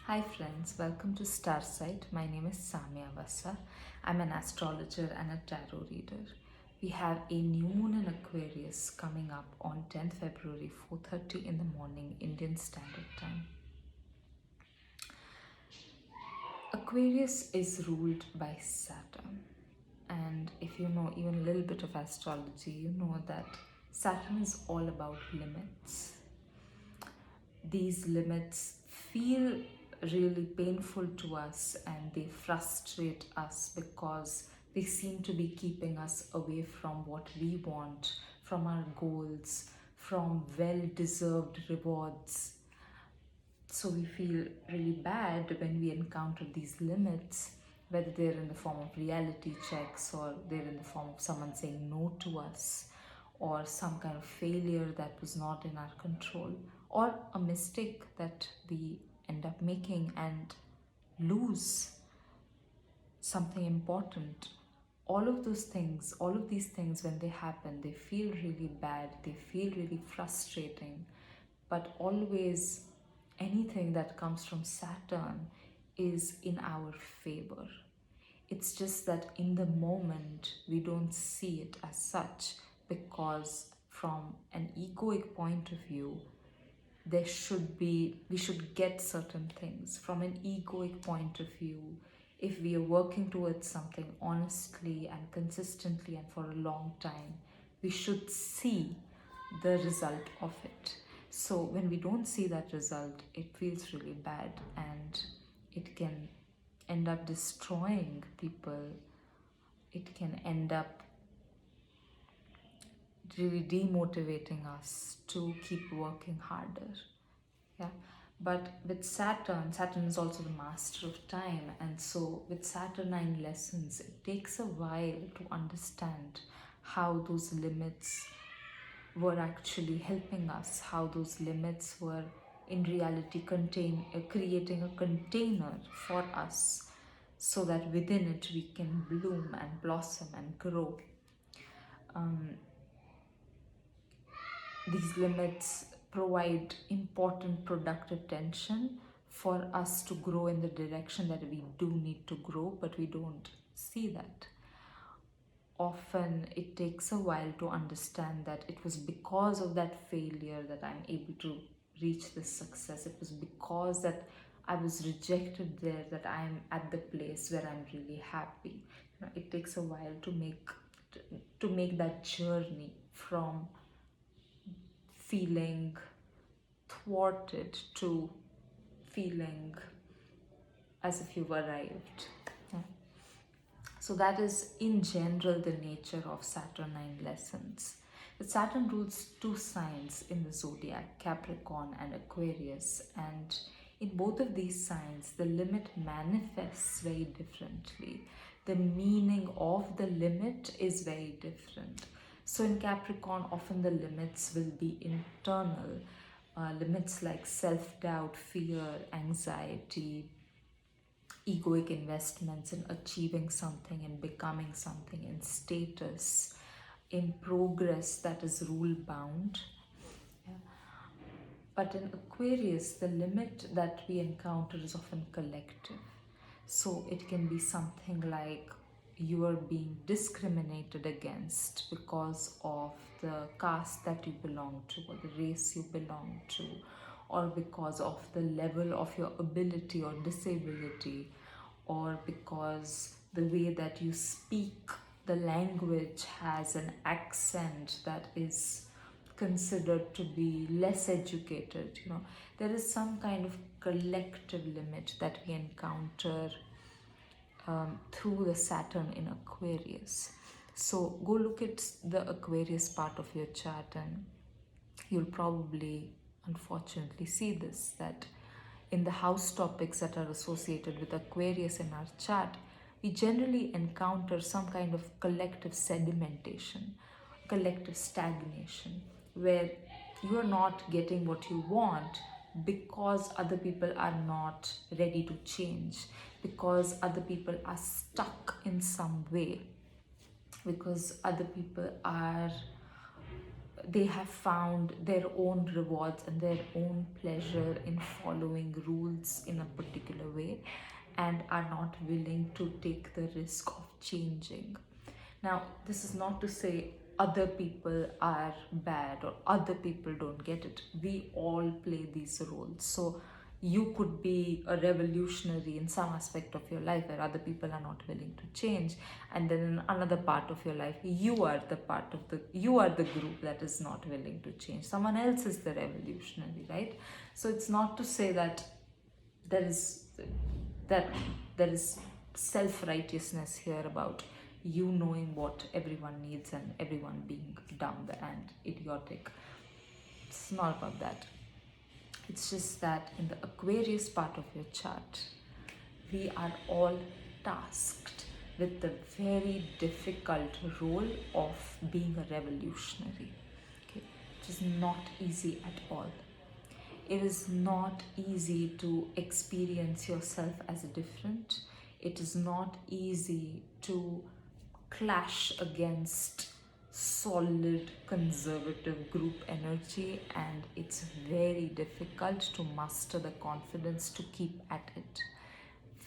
Hi friends, welcome to Starsight. My name is Samya Vasa. I'm an astrologer and a tarot reader. We have a new moon in Aquarius coming up on 10th February, 4:30 in the morning, Indian Standard Time. Aquarius is ruled by Saturn. And if you know even a little bit of astrology, you know that Saturn is all about limits. These limits feel really painful to us and they frustrate us because they seem to be keeping us away from what we want, from our goals, from well deserved rewards. So we feel really bad when we encounter these limits, whether they're in the form of reality checks or they're in the form of someone saying no to us or some kind of failure that was not in our control or a mistake that we end up making and lose something important. All of these things, when they happen, they feel really bad, they feel really frustrating, but always anything that comes from Saturn is in our favor. It's just that in the moment we don't see it as such because, from an egoic point of view, we should get certain things. From an egoic point of view, if we are working towards something honestly and consistently and for a long time, we should see the result of it. So when we don't see that result, it feels really bad and it can end up destroying people. It can end up really demotivating us to keep working harder. Yeah. But with Saturn is also the master of time, and so with Saturnine lessons, it takes a while to understand how those limits were actually helping us, how those limits were in reality creating a container for us so that within it we can bloom and blossom and grow. Um, these limits provide important productive tension for us to grow in the direction that we do need to grow, but we don't see that. Often it takes a while to understand that it was because of that failure that I'm able to reach this success. It was because that I was rejected there that I'm at the place where I'm really happy. It takes a while to make that journey from feeling thwarted to feeling as if you've arrived. Yeah. So that is in general the nature of Saturnine lessons. But Saturn rules two signs in the zodiac, Capricorn and Aquarius, and in both of these signs the limit manifests very differently. The meaning of the limit is very different. So in Capricorn, often the limits will be internal, limits like self-doubt, fear, anxiety, egoic investments in achieving something, in becoming something, in status, in progress that is rule bound. Yeah. But in Aquarius, the limit that we encounter is often collective. So it can be something like you are being discriminated against because of the caste that you belong to or the race you belong to, or because of the level of your ability or disability, or because the way that you speak the language has an accent that is considered to be less educated. There is some kind of collective limit that we encounter through the Saturn in Aquarius. So go look at the Aquarius part of your chart and you'll probably unfortunately see this, that in the house topics that are associated with Aquarius in our chart, we generally encounter some kind of collective sedimentation, collective stagnation, where you are not getting what you want because other people are not ready to change, because other people are stuck in some way, because other people are they have found their own rewards and their own pleasure in following rules in a particular way, and are not willing to take the risk of changing. Now, this is not to say other people are bad or other people don't get it. We all play these roles. So you could be a revolutionary in some aspect of your life where other people are not willing to change, and then in another part of your life you are the group that is not willing to change. Someone else is the revolutionary, right? So it's not to say that there is that there is self-righteousness here about you knowing what everyone needs and everyone being dumb and idiotic. It's not about that. It's just that in the Aquarius part of your chart, we are all tasked with the very difficult role of being a revolutionary. Okay, it is not easy at all. It is not easy to experience yourself as different. It is not easy to clash against solid conservative group energy, and it's very difficult to muster the confidence to keep at it.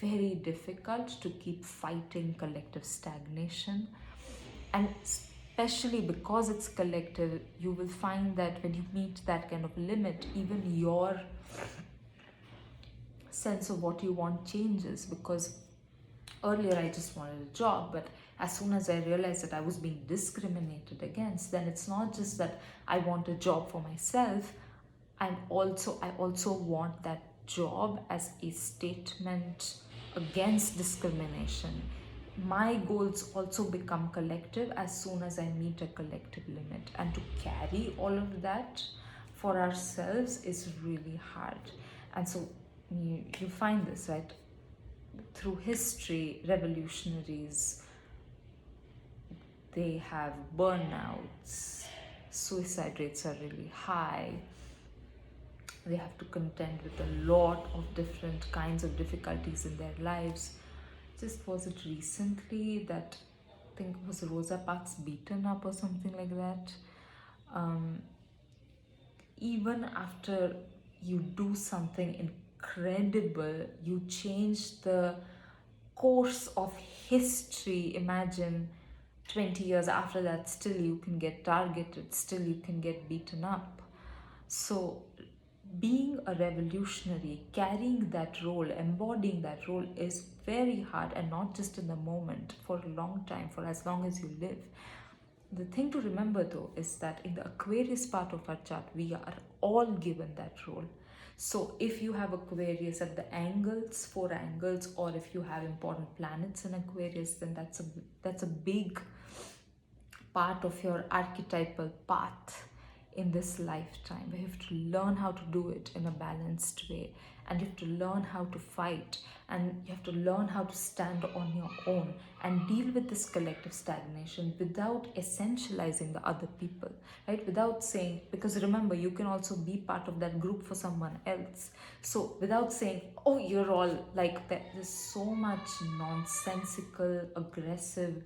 Very difficult to keep fighting collective stagnation, and especially because it's collective, you will find that when you meet that kind of limit, even your sense of what you want changes. Because earlier I just wanted a job, but as soon as I realized that I was being discriminated against, then it's not just that I want a job for myself, I also want that job as a statement against discrimination. My goals also become collective as soon as I meet a collective limit, and to carry all of that for ourselves is really hard. And so you find this, right? Through history, revolutionaries, they have burnouts, suicide rates are really high, they have to contend with a lot of different kinds of difficulties in their lives. Just was it recently that I think was Rosa Parks beaten up or something like that? Even after you do something incredible, you change the course of history. Imagine 20 years after that, still you can get targeted, still you can get beaten up. So being a revolutionary, carrying that role, embodying that role is very hard, and not just in the moment, for a long time, for as long as you live. The thing to remember though is that in the Aquarius part of our chart, we are all given that role. So if you have Aquarius at the angles, 4 angles, or if you have important planets in Aquarius, then that's a big part of your archetypal path in this lifetime, where you have to learn how to do it in a balanced way, and you have to learn how to fight, and you have to learn how to stand on your own and deal with this collective stagnation without essentializing the other people, right? Without saying, because remember, you can also be part of that group for someone else. So without saying, oh, you're all like that. There's so much nonsensical, aggressive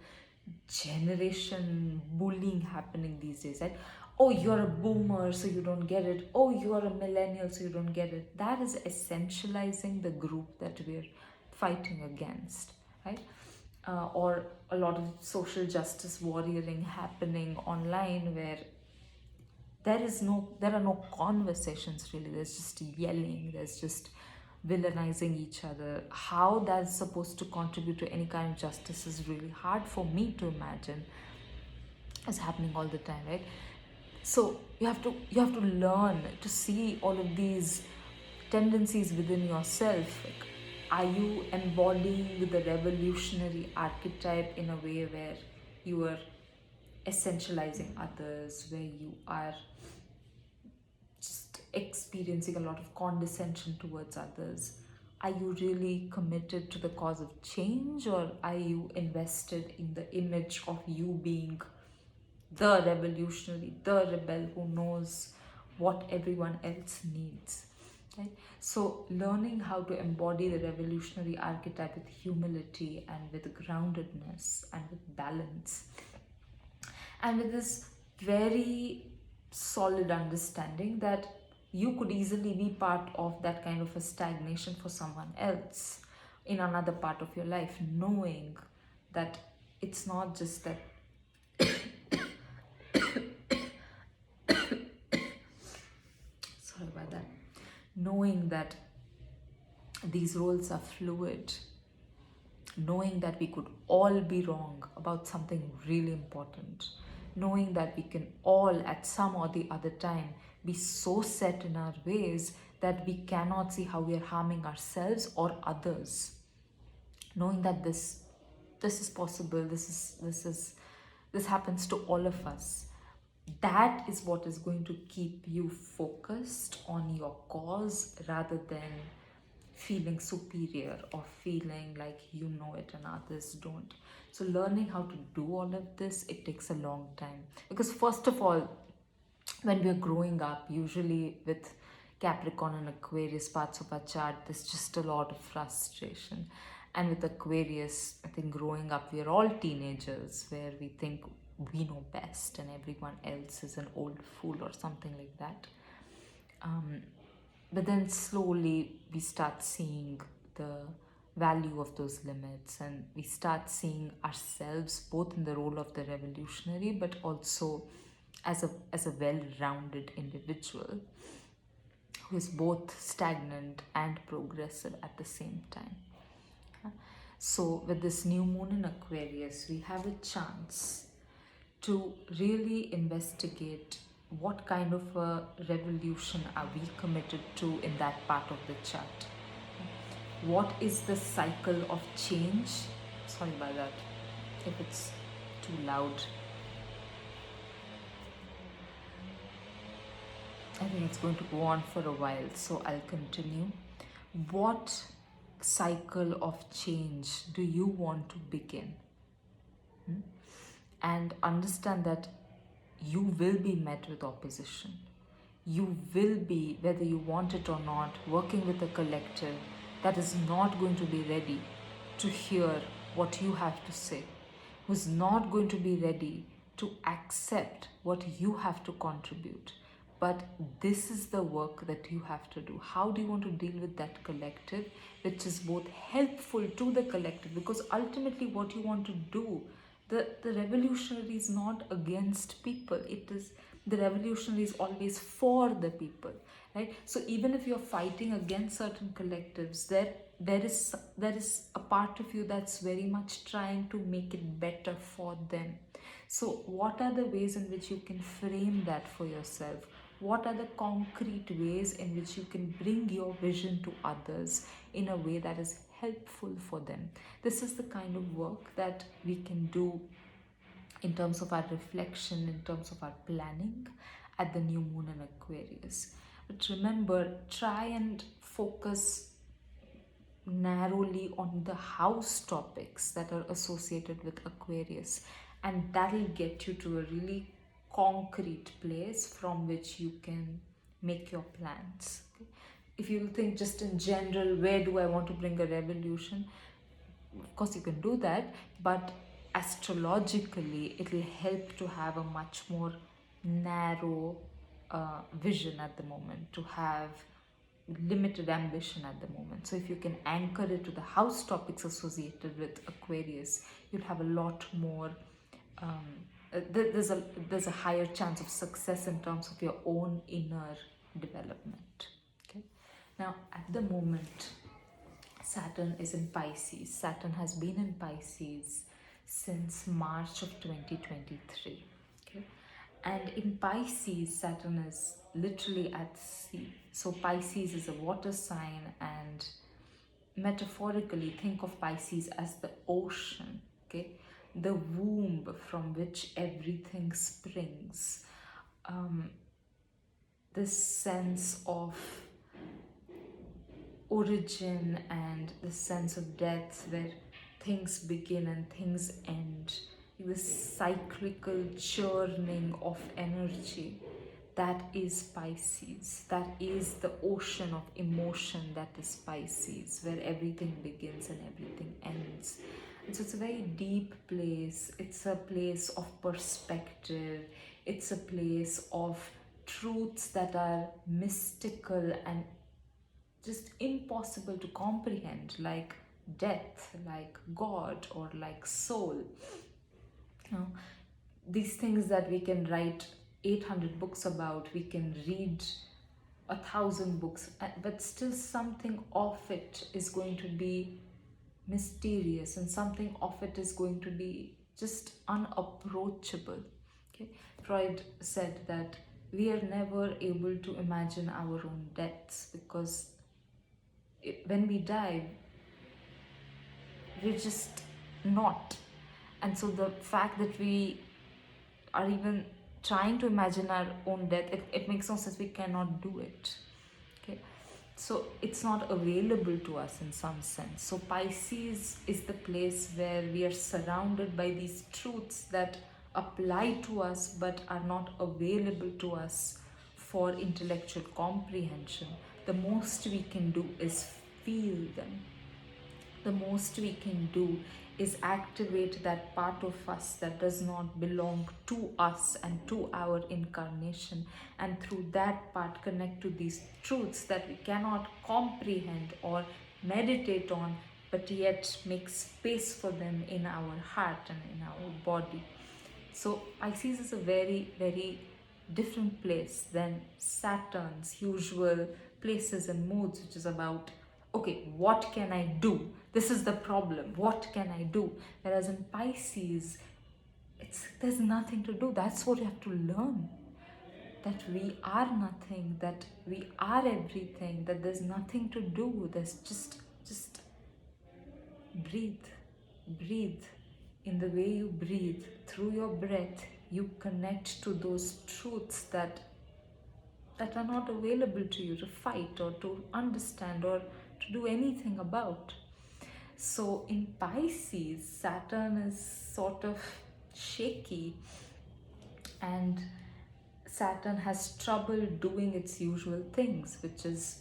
generation bullying happening these days, right? Oh, you're a boomer, so you don't get it. Oh, you're a millennial, so you don't get it. That is essentializing the group that we're fighting against, right? Or a lot of social justice warrioring happening online, where there are no conversations really. There's just yelling, there's just villainizing each other. How that's supposed to contribute to any kind of justice is really hard for me to imagine. It's happening all the time, right? So you have to learn to see all of these tendencies within yourself. Like, are you embodying the revolutionary archetype in a way where you are essentializing others, where you are just experiencing a lot of condescension towards others? Are you really committed to the cause of change, or are you invested in the image of you being the revolutionary, the rebel who knows what everyone else needs, right? So learning how to embody the revolutionary archetype with humility and with groundedness and with balance, and with this very solid understanding that you could easily be part of that kind of a stagnation for someone else in another part of your life, knowing that it's not just that sorry about that, knowing that these roles are fluid, knowing that we could all be wrong about something really important, knowing that we can all at some or the other time be so set in our ways that we cannot see how we are harming ourselves or others, knowing that this is possible, this happens to all of us. That is what is going to keep you focused on your cause rather than feeling superior or feeling like you know it and others don't. So learning how to do all of this, it takes a long time, because first of all, when we're growing up, usually with Capricorn and Aquarius parts of our chart, there's just a lot of frustration. And with Aquarius, I think growing up, we're all teenagers where we think we know best and everyone else is an old fool or something like that. But then slowly we start seeing the value of those limits, and we start seeing ourselves both in the role of the revolutionary but also as a well-rounded individual who is both stagnant and progressive at the same time. So with this new moon in Aquarius, we have a chance to really investigate what kind of a revolution are we committed to in that part of the chart. What is the cycle of change? Sorry about that if it's too loud. I think it's going to go on for a while, so I'll continue. What cycle of change do you want to begin? And understand that you will be met with opposition. You will be, whether you want it or not, working with a collective that is not going to be ready to hear what you have to say, who's not going to be ready to accept what you have to contribute. But this is the work that you have to do. How do you want to deal with that collective, which is both helpful to the collective? Because ultimately what you want to do, the revolutionary is not against people. It is, the revolutionary is always for the people, right? So even if you're fighting against certain collectives, there is a part of you that's very much trying to make it better for them. So what are the ways in which you can frame that for yourself? What are the concrete ways in which you can bring your vision to others in a way that is helpful for them? This is the kind of work that we can do in terms of our reflection, in terms of our planning at the new moon in Aquarius. But remember, try and focus narrowly on the house topics that are associated with Aquarius, and that'll get you to a really concrete place from which you can make your plans. Okay? If you think just in general, where do I want to bring a revolution? Of course you can do that, but astrologically it will help to have a much more narrow vision at the moment, to have limited ambition at the moment. So if you can anchor it to the house topics associated with Aquarius, you'll have a lot more there's a higher chance of success in terms of your own inner development. Okay, now at the moment Saturn is in Pisces. Saturn has been in Pisces since March of 2023. Okay, and in Pisces Saturn is literally at sea. So Pisces is a water sign, and metaphorically think of Pisces as the ocean. Okay, the womb from which everything springs. This sense of origin and the sense of death, where things begin and things end, this cyclical churning of energy, that is Pisces. That is the ocean of emotion, that is Pisces, where everything begins and everything ends. And so it's a very deep place. It's a place of perspective. It's a place of truths that are mystical and just impossible to comprehend, like death, like God, or like soul. You know, these things that we can write 800 books about, we can read 1,000 books, but still something of it is going to be mysterious, and something of it is going to be just unapproachable. Okay, Freud said that we are never able to imagine our own deaths, because when we die, we're just not. And so the fact that we are even trying to imagine our own death, it makes no sense. We cannot do it. Okay, so it's not available to us in some sense. So Pisces is the place where we are surrounded by these truths that apply to us but are not available to us for intellectual comprehension. The most we can do is feel them. The most we can do is activate that part of us that does not belong to us and to our incarnation, and through that part connect to these truths that we cannot comprehend or meditate on, but yet make space for them in our heart and in our body. So Pisces is a very, very different place than Saturn's usual places and moods, which is about, okay, what can I do? This is the problem. What can I do? Whereas in Pisces, there's nothing to do. That's what you have to learn. That we are nothing, that we are everything, that there's nothing to do. There's just breathe. Breathe. In the way you breathe, through your breath, you connect to those truths that are not available to you to fight or to understand or to do anything about. So in Pisces, Saturn is sort of shaky, and Saturn has trouble doing its usual things, which is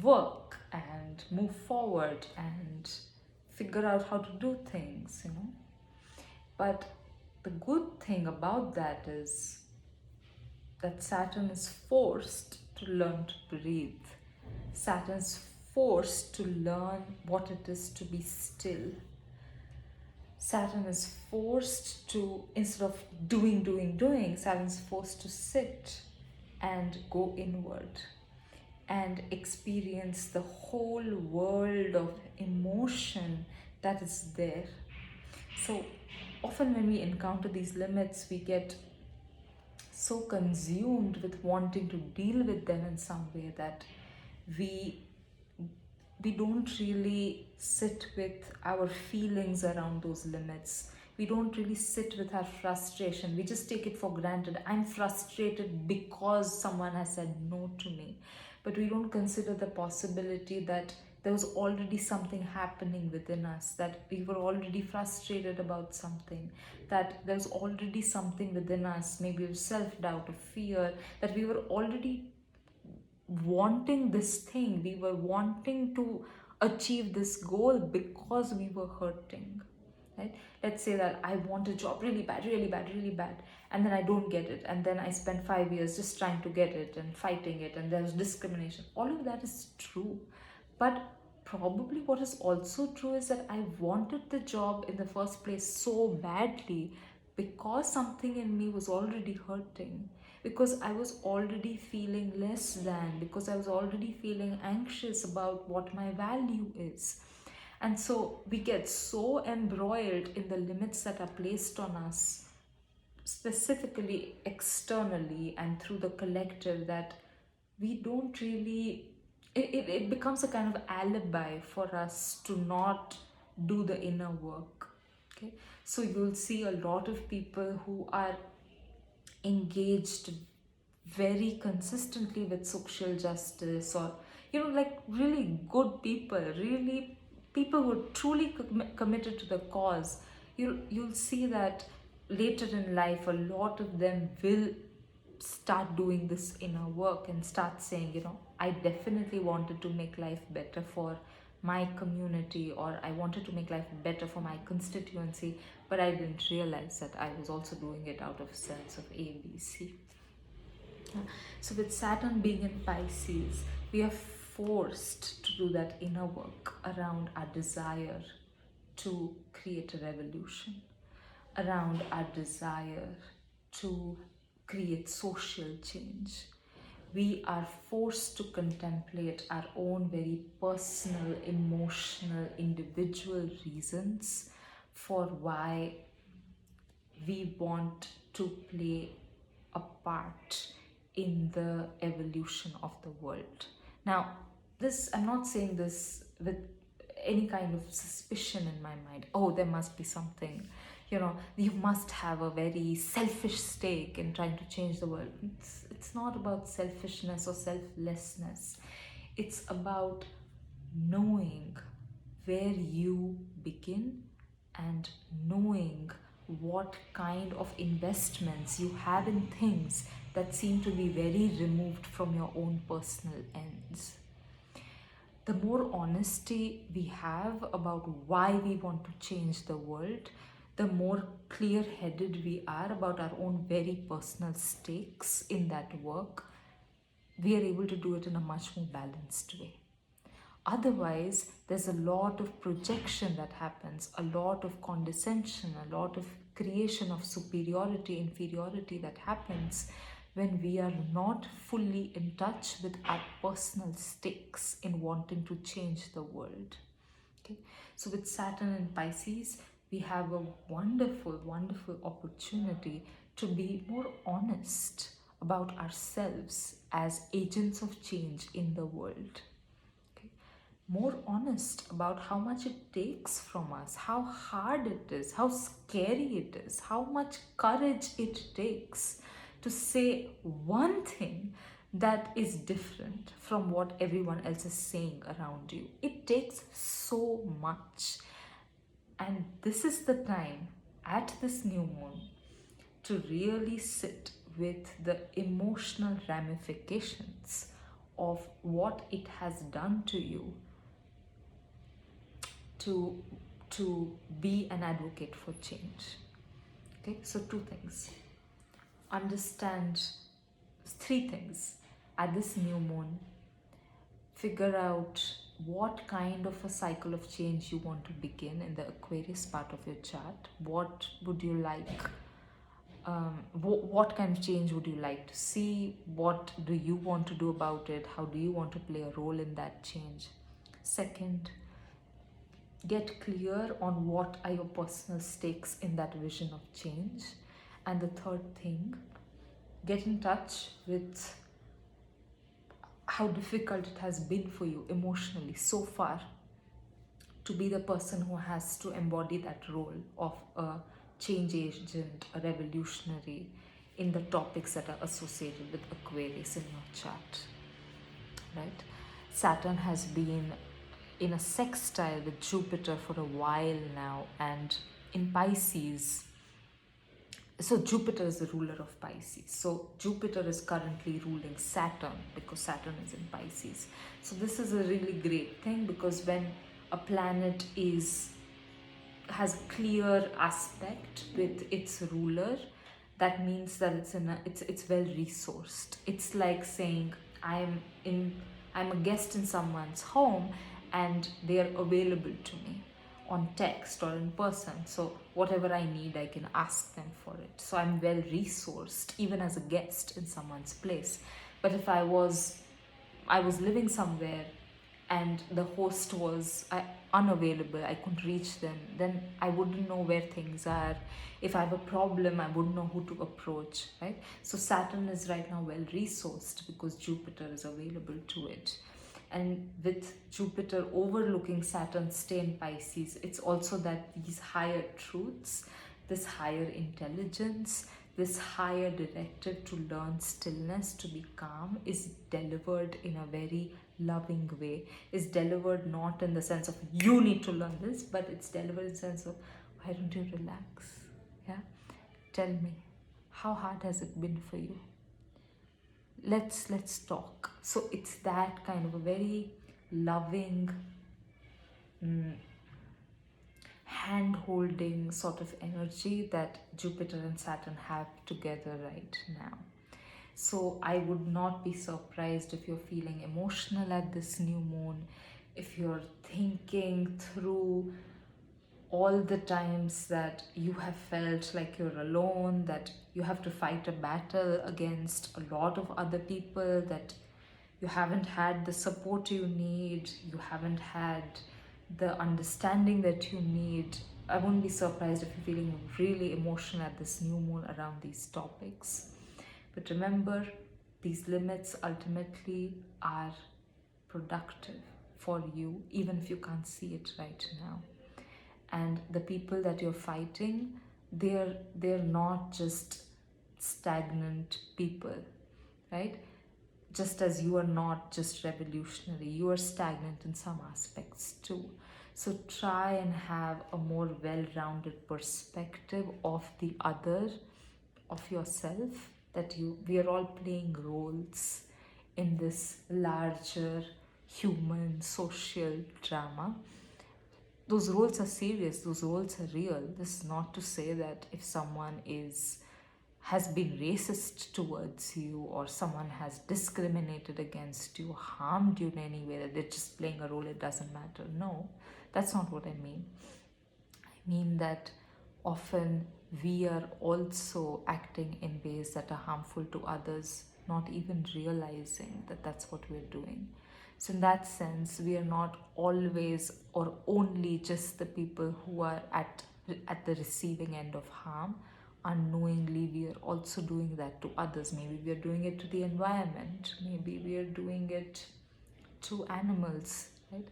work and move forward and figure out how to do things, But the good thing about that is that Saturn is forced to learn to breathe. Saturn's forced to learn what it is to be still. Saturn is forced to, instead of doing, Saturn's forced to sit and go inward and experience the whole world of emotion that is there. So often when we encounter these limits, we get so consumed with wanting to deal with them in some way that we don't really sit with our feelings around those limits. We don't really sit with our frustration. We just take it for granted. I'm frustrated because someone has said no to me. But we don't consider the possibility that there was already something happening within us, that we were already frustrated about something, that there's already something within us, maybe self-doubt or fear, that we were already wanting this thing, we were wanting to achieve this goal because we were hurting. Right? Let's say that I want a job really bad, and then I don't get it, and then I spend 5 years just trying to get it and fighting it, and there's discrimination. All of that is true, but probably what is also true is that I wanted the job in the first place so badly because something in me was already hurting, because I was already feeling less than, because I was already feeling anxious about what my value is. And so we get so embroiled in the limits that are placed on us, specifically externally and through the collective, that we don't really, it becomes a kind of alibi for us to not do the inner work. Okay, so you'll see a lot of people who are engaged very consistently with social justice, or like really good people, really people who are truly committed to the cause. You'll see that later in life a lot of them will start doing this inner work and start saying, I definitely wanted to make life better for my community, or I wanted to make life better for my constituency, but I didn't realize that I was also doing it out of a sense of ABC. So with Saturn being in Pisces, we are forced to do that inner work around our desire to create a revolution, around our desire to create social change. We are forced to contemplate our own very personal, emotional, individual reasons for why we want to play a part in the evolution of the world. Now, this, I'm not saying this with any kind of suspicion in my mind. Oh, there must be something, you must have a very selfish stake in trying to change the world. It's not about selfishness or selflessness. It's about knowing where you begin and knowing what kind of investments you have in things that seem to be very removed from your own personal ends. The more honesty we have about why we want to change the world, the more clear-headed we are about our own very personal stakes in that work, we are able to do it in a much more balanced way. Otherwise, there's a lot of projection that happens, a lot of condescension, a lot of creation of superiority, inferiority that happens when we are not fully in touch with our personal stakes in wanting to change the world. Okay? So with Saturn in Pisces, we have a wonderful, wonderful opportunity to be more honest about ourselves as agents of change in the world. More honest about how much it takes from us, how hard it is, how scary it is, how much courage it takes to say one thing that is different from what everyone else is saying around you. It takes so much. And this is the time at this new moon to really sit with the emotional ramifications of what it has done to you to be an advocate for change. Okay, so two things. Understand three things at this new moon. Figure out what kind of a cycle of change you want to begin in the Aquarius part of your chart. What would you like? What kind of change would you like to see? What do you want to do about it? How do you want to play a role in that change? Second, get clear on what are your personal stakes in that vision of change. And the third thing, get in touch with how difficult it has been for you emotionally so far to be the person who has to embody that role of a change agent, a revolutionary in the topics that are associated with Aquarius in your chart, right? Saturn has been in a sextile with Jupiter for a while now, and in Pisces, so Jupiter is the ruler of Pisces. So Jupiter is currently ruling Saturn because Saturn is in Pisces. So this is a really great thing, because when a planet has a clear aspect with its ruler, that means that it's well resourced. It's like saying I'm a guest in someone's home and they are available to me on text or in person. So whatever I need, I can ask them for it. So I'm well resourced even as a guest in someone's place. But if I was living somewhere and the host was unavailable, I couldn't reach them, then I wouldn't know where things are. If I have a problem, I wouldn't know who to approach, right? So Saturn is right now well resourced because Jupiter is available to it. And with Jupiter overlooking Saturn's stay in Pisces, it's also that these higher truths, this higher intelligence, this higher directive to learn stillness, to be calm, is delivered in a very loving way. Is delivered not in the sense of you need to learn this, but it's delivered in the sense of why don't you relax? Yeah, tell me, how hard has it been for you? Let's talk. So it's that kind of a very loving, hand holding sort of energy that Jupiter and Saturn have together right now. So I would not be surprised if you're feeling emotional at this new moon, if you're thinking through all the times that you have felt like you're alone, that you have to fight a battle against a lot of other people, that you haven't had the support you need, you haven't had the understanding that you need. I wouldn't be surprised if you're feeling really emotional at this new moon around these topics. But remember, these limits ultimately are productive for you, even if you can't see it right now. And the people that you're fighting, they're not just stagnant people, right? Just as you are not just revolutionary, you are stagnant in some aspects too. So try and have a more well-rounded perspective of the other, of yourself, that we are all playing roles in this larger human social drama. Those roles are serious, those roles are real. This is not to say that if someone has been racist towards you, or someone has discriminated against you, harmed you in any way, that they're just playing a role, it doesn't matter. No, that's not what I mean. I mean that often we are also acting in ways that are harmful to others, not even realizing that that's what we're doing. So in that sense, we are not always or only just the people who are at the receiving end of harm. Unknowingly, we are also doing that to others. Maybe we are doing it to the environment. Maybe we are doing it to animals, right?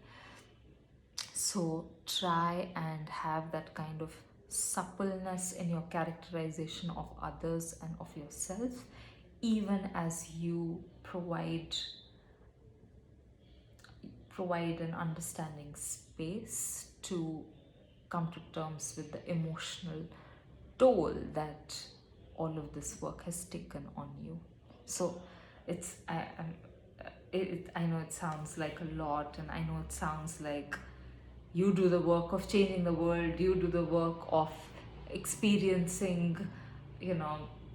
So try and have that kind of suppleness in your characterization of others and of yourself, even as you provide an understanding space to come to terms with the emotional toll that all of this work has taken on you. So I know it sounds like a lot, and I know it sounds like you do the work of changing the world, you do the work of experiencing,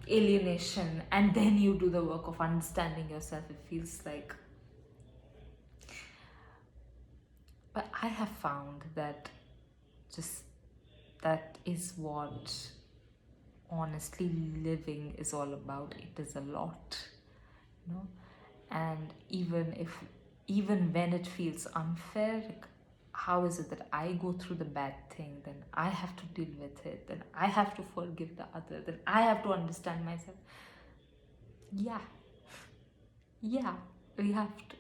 alienation, and then you do the work of understanding yourself. It feels like, but I have found that just that is what honestly living is all about. It is a lot, and even when it feels unfair, like, how is it that I go through the bad thing, then I have to deal with it, then I have to forgive the other, then I have to understand myself. Yeah, we have to.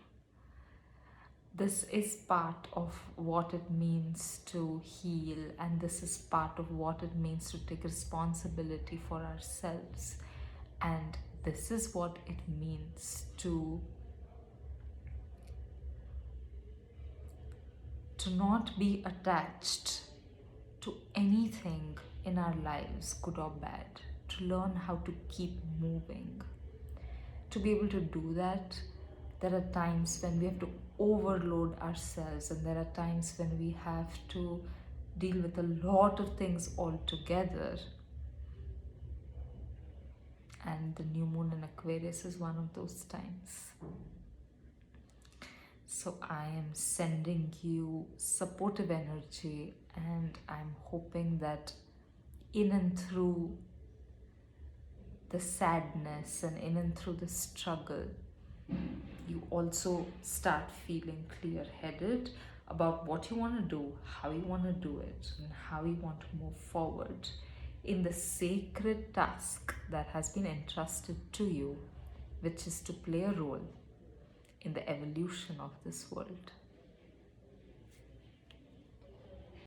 This is part of what it means to heal, and this is part of what it means to take responsibility for ourselves, and this is what it means to not be attached to anything in our lives, good or bad, to learn how to keep moving. To be able to do that, there are times when we have to overload ourselves, and there are times when we have to deal with a lot of things all together. And the new moon in Aquarius is one of those times. So I am sending you supportive energy, and I'm hoping that in and through the sadness and in and through the struggle, you also start feeling clear-headed about what you want to do, how you want to do it, and how you want to move forward in the sacred task that has been entrusted to you, which is to play a role in the evolution of this world.